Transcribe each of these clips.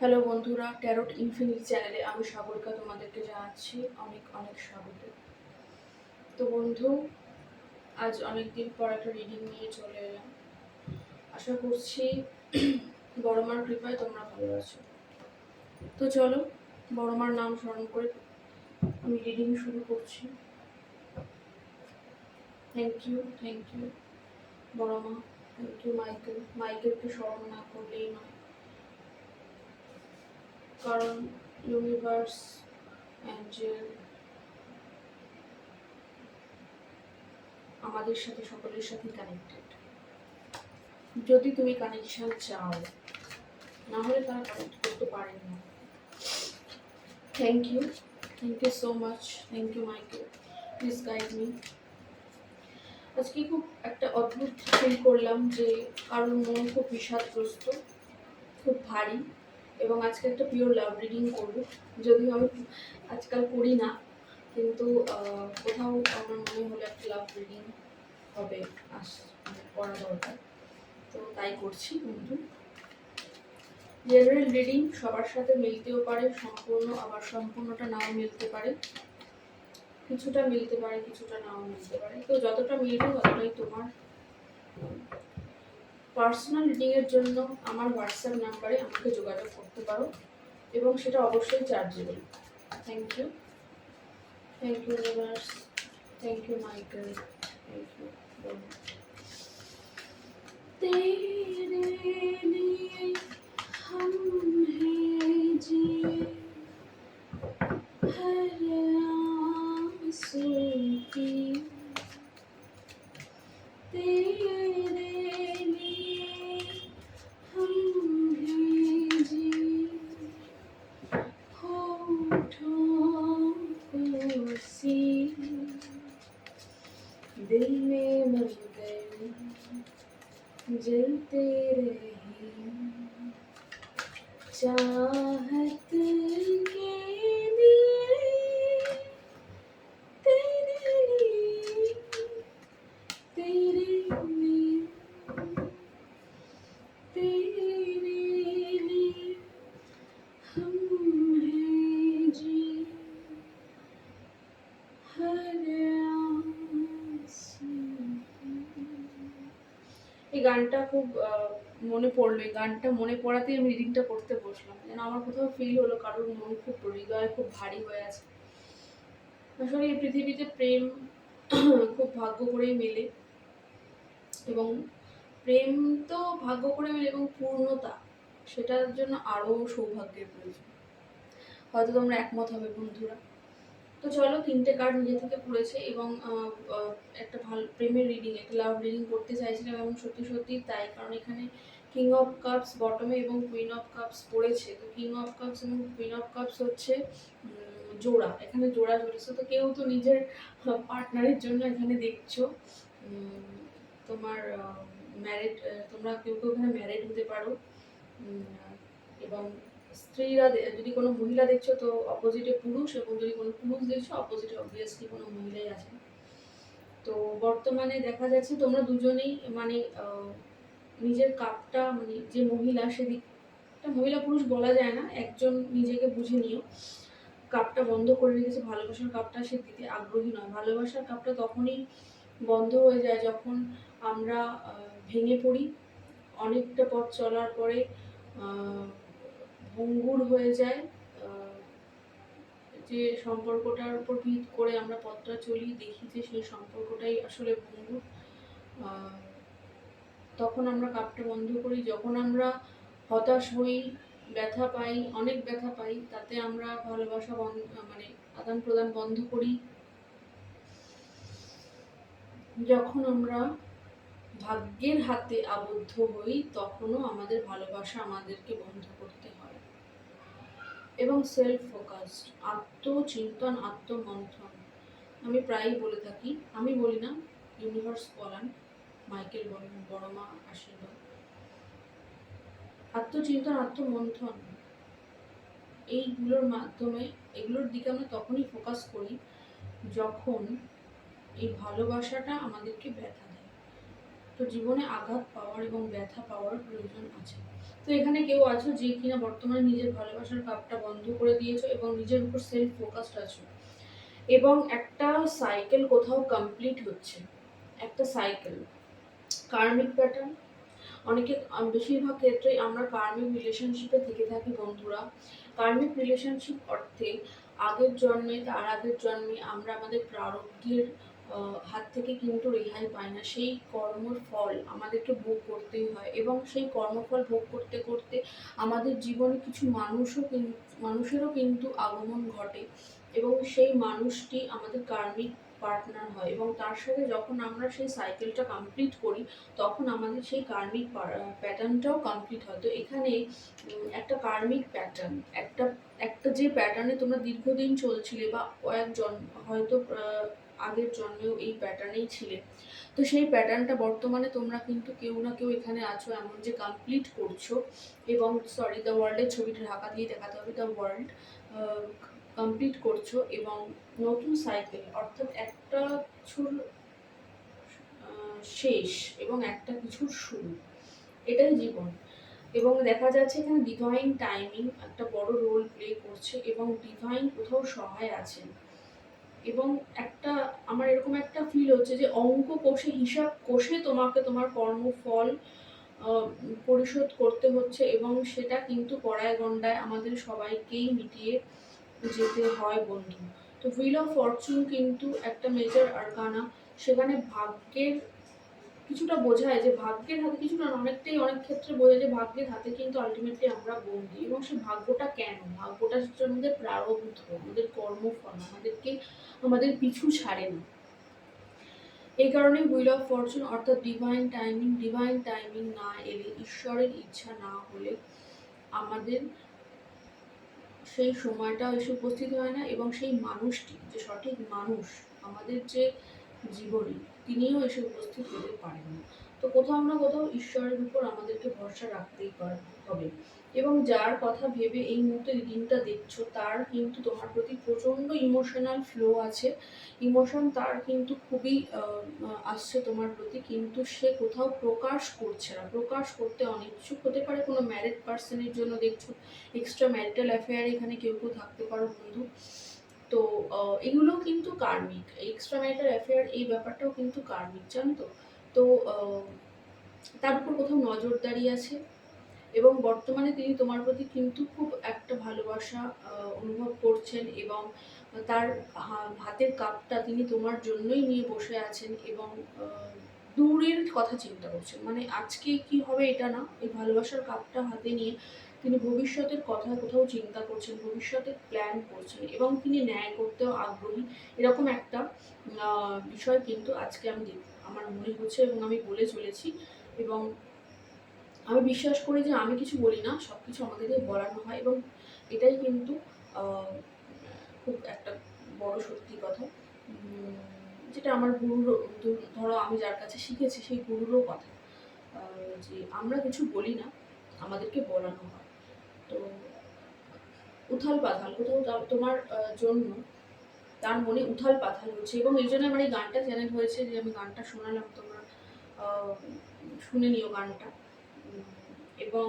Hello বন্ধুরা, tarot infinite চ্যানেলে আমি সাগরিকা তোমাদেরকে জানাচ্ছি অনেক অনেক স্বাগত। তো বন্ধু, আজ অনেকদিন পর একটা রিডিং নিয়ে চলে এলাম। আশা করছি বড় মার কৃপায় তোমরা ভালো আছো। তো চলো, বড় মার নাম স্মরণ করে আমি রিডিং শুরু করছি। থ্যাংক ইউ বড় মা, থ্যাংক ইউ মাইকেলকে স্মরণ না করলেই নয়, কারণ ইউনিভার্স, অ্যাঞ্জেল আমাদের সাথে সকলের সাথে কানেক্টেড। যদি তুমি কানেকশন চাও, না হলে তারা কানেক্ট করতে পারেন না। Thank you so much, thank you Michael, please guide me. আজকে খুব একটা অদ্ভুত ফিল করলাম যে কারোর মন খুব বিষাদগ্রস্ত, খুব ভারী, এবং আজকে একটা পিওর লাভ রিডিং করবো। যদিও আমি আজকাল করি না, কিন্তু কোথাও আমার মনে হলো একটা লাভ রিডিং হবে, করা দরকার, তো তাই করছি বন্ধু। জেনারেল রিডিং সবার সাথে মিলতেও পারে সম্পূর্ণ, আবার সম্পূর্ণটা নাও মিলতে পারে, কিছুটা মিলতে পারে কিছুটা নাও মিলতে পারে। তো যতটা মিলবে ততটাই তোমার। পার্সোনাল রিডিং এর জন্য আমার হোয়াটসঅ্যাপ নাম্বারে আমাকে যোগাযোগ করতে পারো, এবং সেটা অবশ্যই chargeable. Thank you universe, thank you Michael, thank you. तेरे लिए हम हैं जिए, हर आंसू की तेरे लिए हम हैं जिए, होठों को सी दिल में मर गए, जलते रहे चाहत के लिए, तेरे लिए तेरे लिए हम हैं जी, हर आंसू। এই গানটা খুব মনে পড়লো, এই গানটা মনে পড়াতেই আমি রিডিংটা করতে বসলাম, যেন আমার কোথাও ফিল হলো কারোর মন খুব হৃদয় খুব ভারী হয়ে আছে। আসলে এই পৃথিবীতে প্রেম খুব ভাগ্য করেই মেলে, এবং প্রেম তো ভাগ্য করে মেলে, এবং পূর্ণতা সেটার জন্য আরো সৌভাগ্যের প্রয়োজন। হয়তো তোমরা একমত হবে বন্ধুরা। তো চলো, 3টে কার্ড নিজে থেকে পড়েছে, এবং একটা ভালো প্রেমের রিডিং, একটা লাভ রিডিং করতে চাইছিলাম, এবং সত্যি সত্যি তাই, কারণ এখানে কিং অফ কাপস বটমে এবং কুইন অফ কাপস পড়েছে। তো কিং অফ কাপস এবং কুইন অফ কাপস হচ্ছে জোড়া, এখানে জোড়া জড়িয়েছে। তো কেউ তো নিজের পার্টনারের জন্য এখানে দেখছো, তোমার ম্যারিড, তোমরা কেউ কেউ এখানে ম্যারিড হতে পারো, এবং স্ত্রীরা, যদি কোনো মহিলা দেখছো তো অপোজিটে পুরুষ, এবং যদি কোনো পুরুষ দেখছো অপোজিটে অবভিয়াসলি কোনো মহিলাই আছে। তো বর্তমানে দেখা যাচ্ছে তোমরা দুজনেই মানে নিজের কাপটা, মানে যে মহিলা সেদিকটা, মহিলা পুরুষ বলা যায় না, একজন নিজেকে বুঝে নিও, কাপটা বন্ধ করে রেখেছে। ভালোবাসার কাপটা সে দিতে আগ্রহী নয়। ভালোবাসার কাপটা তখনই বন্ধ হয়ে যায় যখন আমরা ভেঙে পড়ি, অনেকটা পথ চলার পরে ভঙ্গুর হয়ে যায়। যে সম্পর্কটার উপর ভিত করে আমরা পথটা চলি, দেখি যে সেই সম্পর্কটাই আসলে ভঙ্গুর, তখন আমরা কাপটা বন্ধ করি। যখন আমরা হতাশ হই, ব্যথা পাই, অনেক ব্যথা পাই, তাতে আমরা ভালোবাসা মানে আদান প্রদান বন্ধ করি। যখন আমরা ভাগ্যের হাতে আবদ্ধ হই, তখনও আমাদের ভালোবাসা আমাদেরকে বন্ধ করতে হয়। এবং সেলফ ফোকাসড, আত্মচিন্তন, আত্মমন্থন, আমি প্রায়ই বলে থাকি, আমি বলি না, ইউনিভার্স বলেন, মাইকেল বলেন, বড় মা আশীর্বাদ। আত্মচিন্তন, আত্মমন্থন, এইগুলোর মাধ্যমে, এগুলোর দিকে আমরা তখনই ফোকাস করি যখন এই ভালোবাসাটা আমাদেরকে ব্যথা দেয়। তো জীবনে আঘাত পাওয়ার এবং ব্যথা পাওয়ার প্রয়োজন আছে। তো এখানে কেউ আছো যে কিনা বর্তমানে নিজের ভালোবাসার কাপটা বন্ধ করে দিয়েছো এবং নিজের উপর সেলফ ফোকাসড আছো, এবং একটা সাইকেল কোথাও কমপ্লিট হচ্ছে, একটা সাইকেল, কার্মিক প্যাটার্ন। অনেকে বেশিরভাগ ক্ষেত্রেই আমরা কার্মিক রিলেশনশিপে থেকে থাকি বন্ধুরা। কার্মিক রিলেশনশিপ অর্থে আগের জন্মে, তার আগের জন্মে আমরা আমাদের প্রারব্ধের হাত থেকে কিন্তু রেহাই পাই না। সেই কর্মর ফল আমাদেরকে ভোগ করতেই হয়, এবং সেই কর্মফল ভোগ করতে করতে আমাদের জীবনে কিছু মানুষেরও কিন্তু আগমন ঘটে, এবং সেই মানুষটি আমাদের কার্মিক পার্টনার হয়, এবং তার সাথে যখন আমরা সেই সাইকেলটা কমপ্লিট করি তখন আমাদের সেই কার্মিক প্যাটার্নটাও কমপ্লিট হয়। তো এখানে একটা কার্মিক প্যাটার্ন, একটা একটা যে প্যাটার্নে তোমরা দীর্ঘদিন চলছিলে, বা কয়েক জন্ম হয়তো আগের জন্মেও এই প্যাটার্নেই ছিলে, তো সেই প্যাটার্নটা বর্তমানে তোমরা কিন্তু কেউ না কেউ এখানে আছো এমন যে কমপ্লিট করছো, এবং সরি, দ্য ওয়ার্ল্ডের ছবিটা ঢাকা দিয়ে দেখাতে হবে, দ্য ওয়ার্ল্ড কমপ্লিট করছো, এবং নতুন সাইকেল অর্থাৎ একটা কিছুর শেষ এবং একটা কিছুর শুরু, এটাই জীবন। এবং দেখা যাচ্ছে এখানে ডিভাইন টাইমিং একটা বড় রোল প্লে করছে, এবং ডিভাইন কোথাও সহায় আছেন, এবং একটা আমার এরকম একটা ফিল হচ্ছে যে অঙ্ক কষে, হিসাব কষে তোমাকে তোমার কর্মফল পরিশোধ করতে হচ্ছে, এবং সেটা কিন্তু পড়ায় গণ্ডায় আমাদের সবাইকেই মিটিয়ে যেতে হয় বন্ধু। তো হুইল অফ ফরচুন কিন্তু একটা মেজর আরকানা, সেখানে ভাগ্যের কিছুটা বোঝায় যে ভাগ্যের হাতে, কিছুটা অনেকটাই অনেক ক্ষেত্রে বোঝায় যে ভাগ্যের হাতে কিন্তু আলটিমেটলি আমরা বন্দী, এবং সেই ভাগ্যটা কেন, ভাগ্যটা হচ্ছে আমাদের প্রারব্ধ, আমাদের কর্মফল আমাদেরকে আমাদের পিছু ছাড়ে না। এই কারণে হুইল অফ ফরচুন অর্থাৎ ডিভাইন টাইমিং না এলে, ঈশ্বরের ইচ্ছা না হলে আমাদের সেই সময়টা এসে উপস্থিত হয় না, এবং সেই মানুষটি, যে সঠিক মানুষ আমাদের যে জীবনে, তিনিও এসে উপস্থিত হতে পারেন না। তো কোথাও না কোথাও ঈশ্বরের উপর আমাদেরকে ভরসা রাখতেই হবে, এবং যার কথা ভেবে এই মুহূর্তে রিডিংটা দেখছো তার কিন্তু তোমার প্রতি প্রচন্ড ইমোশনাল ফ্লো আছে, ইমোশন তার কিন্তু খুবই আসছে তোমার প্রতি, কিন্তু সে কোথাও প্রকাশ করছে না, প্রকাশ করতে অনিচ্ছুক হতে পারে। কোনো ম্যারিড পার্সনের জন্য দেখছো, এক্সট্রা ম্যারিটাল অ্যাফেয়ারে এখানে কেউ কেউ থাকতে পারো বন্ধু। তো এগুলোও কিন্তু কার্মিক, এক্সট্রা ম্যারিটাল অ্যাফেয়ার এই ব্যাপারটাও কিন্তু কার্মিক, জানো তো। তো তার উপর কোথাও নজরদারি আছে, এবং বর্তমানে তিনি তোমার প্রতি কিন্তু খুব একটা ভালোবাসা অনুভব করছেন, এবং তার হাতের কাপটা তিনি তোমার জন্যই নিয়ে বসে আছেন, এবং দূরের কথা চিন্তা করছেন, মানে আজকে কি হবে এটা না, এই ভালোবাসার কাপটা হাতে নিয়ে তিনি ভবিষ্যতের কথা কোথাও চিন্তা করছেন, ভবিষ্যতের প্ল্যান করছেন, এবং তিনি ন্যায় করতেও আগ্রহী, এরকম একটা বিষয় কিন্তু আজকে আমার মনে হচ্ছে, এবং আমি বলে চলেছি। এবং আমি বিশ্বাস করি যে আমি কিছু বলি না, সব কিছু আমাদেরকে বলানো হয়, এবং এটাই কিন্তু খুব একটা বড় সত্যি কথা, যেটা আমার গুরুর, ধরো আমি যার কাছে শিখেছি সেই গুরুরও কথা, যে আমরা কিছু বলি না, আমাদেরকে বলানো হয়। তো উথাল পাথাল কোথাও তোমার জন্য তার মনে উথাল পাথাল হচ্ছে, এবং এই জন্য আমার এই গানটা চ্যানেল হয়েছে, যে আমি গানটা শোনালাম, তোমরা শুনে নিও গানটা। এবং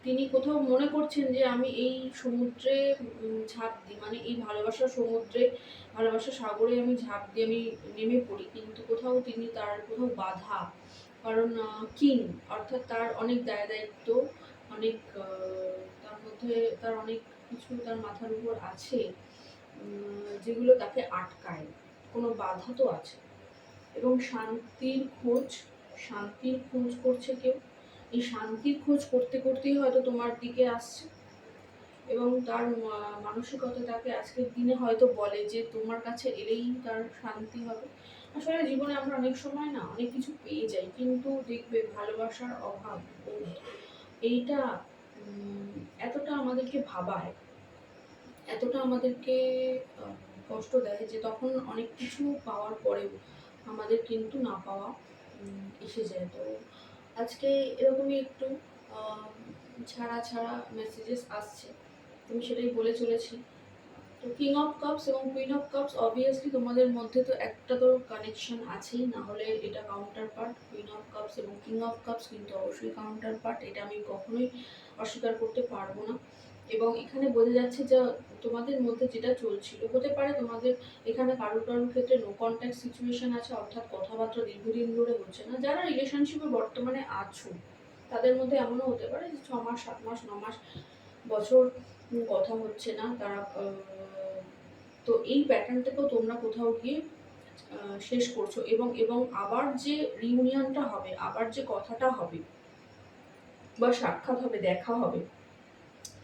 তিনি কোথাও মনে করছেন যে আমি এই সমুদ্রে ঝাঁপ দিই, মানে এই ভালোবাসার সমুদ্রে, ভালোবাসার সাগরে আমি ঝাঁপ দিয়ে আমি নেমে পড়ি, কিন্তু কোথাও তিনি তার কোথাও বাধা, কারণ কিং অর্থাৎ তার অনেক দায় দায়িত্ব, অনেক তার মধ্যে তার অনেক কিছু তার মাথার উপর আছে, যেগুলো তাকে আটকায়, কোনো বাধা তো আছে, এবং শান্তির খোঁজ করছে কেউ, এই শান্তির খোঁজ করতে করতেই হয়তো তোমার দিকে আসছে, এবং তার মানসিকতা তাকে আজকের দিনে হয়তো বলে যে তোমার কাছে এলেই তার শান্তি হবে। আসলে জীবনে আমরা অনেক সময় না অনেক কিছু পেয়ে যাই, কিন্তু দেখবে ভালোবাসার অভাব এইটা এতটা আমাদেরকে ভাবায়, এতটা আমাদেরকে কষ্ট দেয়, যে তখন অনেক কিছু পাওয়ার পরেও আমাদের কিন্তু না পাওয়া এসে যায়। তো আজকে এরকমই একটু ছাড়া ছাড়া মেসেজেস আসছে, আমি সেটাই বলে চলেছি। তো কিং অফ কাপস এবং কুইন অফ কাপস অবভিয়াসলি তোমাদের মধ্যে তো একটা তো কানেকশন আছেই, না হলে এটা counter part. Queen of cups এবং কিং অফ কাপস কিন্তু অবশ্যই কাউন্টার পার্ট, এটা আমি কখনোই অস্বীকার করতে পারবো না। এবং এখানে বোঝা যাচ্ছে যে তোমাদের মধ্যে যেটা চলছিল, হতে পারে তোমাদের এখানে কারোর কারোর ক্ষেত্রে নো কন্ট্যাক্ট সিচুয়েশন আছে, অর্থাৎ কথাবার্তা দীর্ঘদিন ধরে হচ্ছে না। যারা রিলেশনশিপে বর্তমানে আছো তাদের মধ্যে এমনও হতে পারে যে 6 মাস 7 মাস 9 মাস বছর কথা হচ্ছে না তারা। তো এই প্যাটার্নটাকেও তোমরা কোথাও গিয়ে শেষ করছো, এবং এবং আবার যে রিউনিয়নটা হবে, আবার যে কথাটা হবে বা সাক্ষাৎ হবে, দেখা হবে,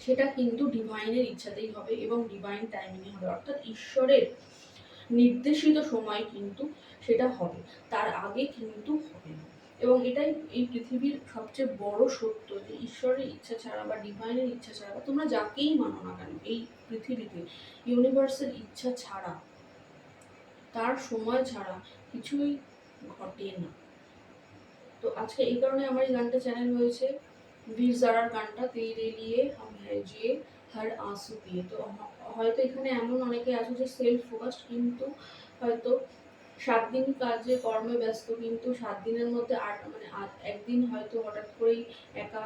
সেটা কিন্তু ডিভাইনের ইচ্ছাতেই হবে এবং ডিভাইন টাইমিংয়ে হবে, অর্থাৎ ঈশ্বরের নির্দেশিত সময় কিন্তু সেটা হবে, তার আগে কিন্তু হবে না। এবং এটাই এই পৃথিবীর সবচেয়ে বড় সত্য, যে ঈশ্বরের ইচ্ছা ছাড়া বা ডিভাইনের ইচ্ছা ছাড়া, বা তোমরা যাকেই মানো না কেন এই পৃথিবীতে, ইউনিভার্সের ইচ্ছা ছাড়া, তার সময় ছাড়া কিছুই ঘটে না। তো আজকে এই কারণে আমার এই গানটা চ্যানেল হয়েছে বীর জারার গানটা, তেরে লিয়ে হাম হ্যায় জিয়ে হর আঁসু পিয়ে। তো হয়তো এখানে এমন অনেকে আছে যে সেলফ ফোকাসড, কিন্তু হয়তো 7 দিন কাজে কর্মে ব্যস্ত, কিন্তু 7 দিনের মধ্যে মানে একদিন হয়তো হঠাৎ করেই একা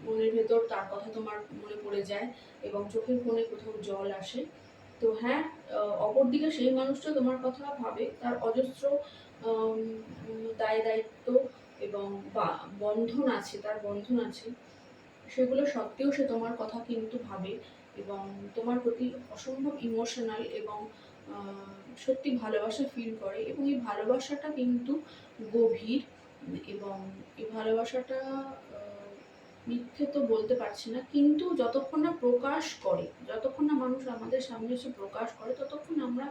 মনের ভেতর তার কথা তোমার মনে পড়ে যায় এবং চোখের কোণে কোথাও জল আসে। তো হ্যাঁ, অপরদিকে সেই মানুষটা তোমার কথা ভাবে, তার অজস্র দায় দায়িত্ব এবং বন্ধন আছে, তার বন্ধন আছে, সেগুলো সত্ত্বেও সে তোমার কথা কিন্তু ভাবে এবং তোমার প্রতি অসম্ভব ইমোশনাল এবং সত্যি ভালোবাসা ফিল করে। এবং এই ভালোবাসাটা কিন্তু গভীর, এবং এই ভালোবাসাটা মিথ্যে তো বলতে পারছি না, কিন্তু যতক্ষণ না প্রকাশ করে, যতক্ষণ না মানুষ আমাদের সামনে এসে প্রকাশ করে, ততক্ষণ আমরা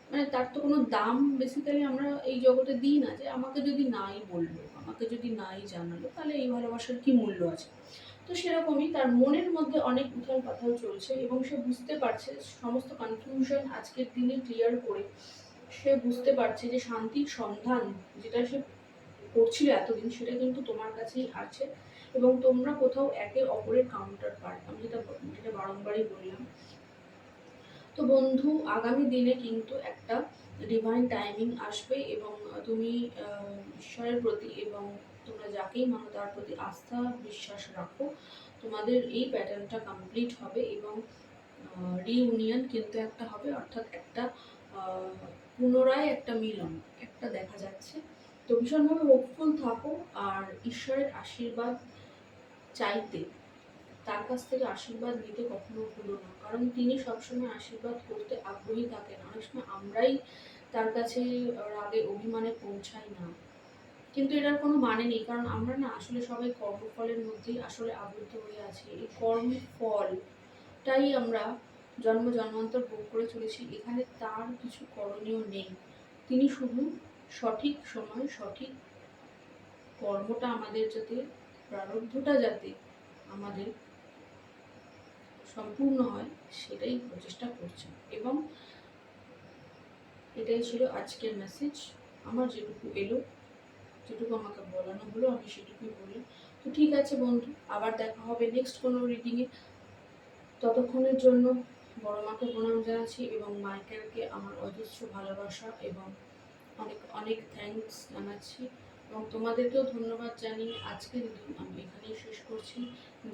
মানে তার তো কোনো দাম বেসিক্যালি আমরা এই জগতে দিই না। যে আমাকে যদি নাই বললো, আমাকে যদি নাই জানালো, তাহলে এই ভালোবাসার কি মূল্য আছে? তো সেরকমই তার মনের মধ্যে অনেক উথাল পাথাল চলছে এবং সে বুঝতে পারছে সমস্ত কনফিউশন আজকের দিনে ক্লিয়ার করে সে বুঝতে পারছে যে শান্তির সন্ধান যেটা সে করছিল এতদিন, সেটা কিন্তু তোমার কাছেই আছে এবং তোমরা কোথাও একে অপরের কাউন্টার পার্ট। আমি যেটা যেটা বারংবারই বললাম। তো বন্ধু, আগামী দিনে কিন্তু একটা ডিভাইন টাইমিং আসবে এবং তুমি ঈশ্বরের প্রতি এবং তোমরা যাকেই মানো তার প্রতি আস্থা বিশ্বাস রাখো, তোমাদের এই প্যাটার্নটা কমপ্লিট হবে এবং রিইউনিয়ন কিন্তু একটা হবে, অর্থাৎ একটা পুনরায় একটা মিলন একটা দেখা যাচ্ছে। তো ভীষণভাবে হোপফুল থাকো আর ঈশ্বরের আশীর্বাদ চাইতে, তার কাছ থেকে আশীর্বাদ নিতে কখনো ভুলো না, কারণ তিনি সবসময় আশীর্বাদ করতে আগ্রহী থাকেন। অনেক সময় আমরাই তার কাছে রাগে অভিমানে পৌঁছাই না, কিন্তু এটার কোনো মানে নেই, কারণ আমরা না আসলে সবাই কর্মফলের মধ্যেই আসলে আবদ্ধ হয়ে আছি। এই কর্মফলটাই আমরা জন্ম জন্মান্তর ভোগ করে চলেছি, এখানে তার কিছু করণীয় নেই। তিনি শুধু সঠিক সময় সঠিক কর্মটা আমাদের যাতে, প্রারব্ধটা যাতে আমাদের সম্পূর্ণ হয় সেটাই প্রচেষ্টা করছেন। এবং এটাই ছিল আজকের মেসেজ। আমার যেটুকু এলো, যেটুকু আমাকে বলানো হলো, আমি সেটুকুই বললাম। তো ঠিক আছে বন্ধু, আবার দেখা হবে নেক্সট কোনো রিডিংয়ে। ততক্ষণের জন্য বড় মাকে প্রণাম জানাচ্ছি এবং মাইকেলকে আমার অজস্র ভালোবাসা এবং অনেক অনেক থ্যাঙ্কস জানাচ্ছি এবং তোমাদেরকেও ধন্যবাদ জানিয়ে আজকের রিডিং আমি এখানেই শেষ করছি।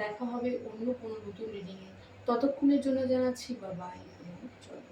দেখা হবে অন্য কোনো নতুন রিডিংয়ে। ততক্ষণের জন্য জানাচ্ছি বাই বাই এবং জয়।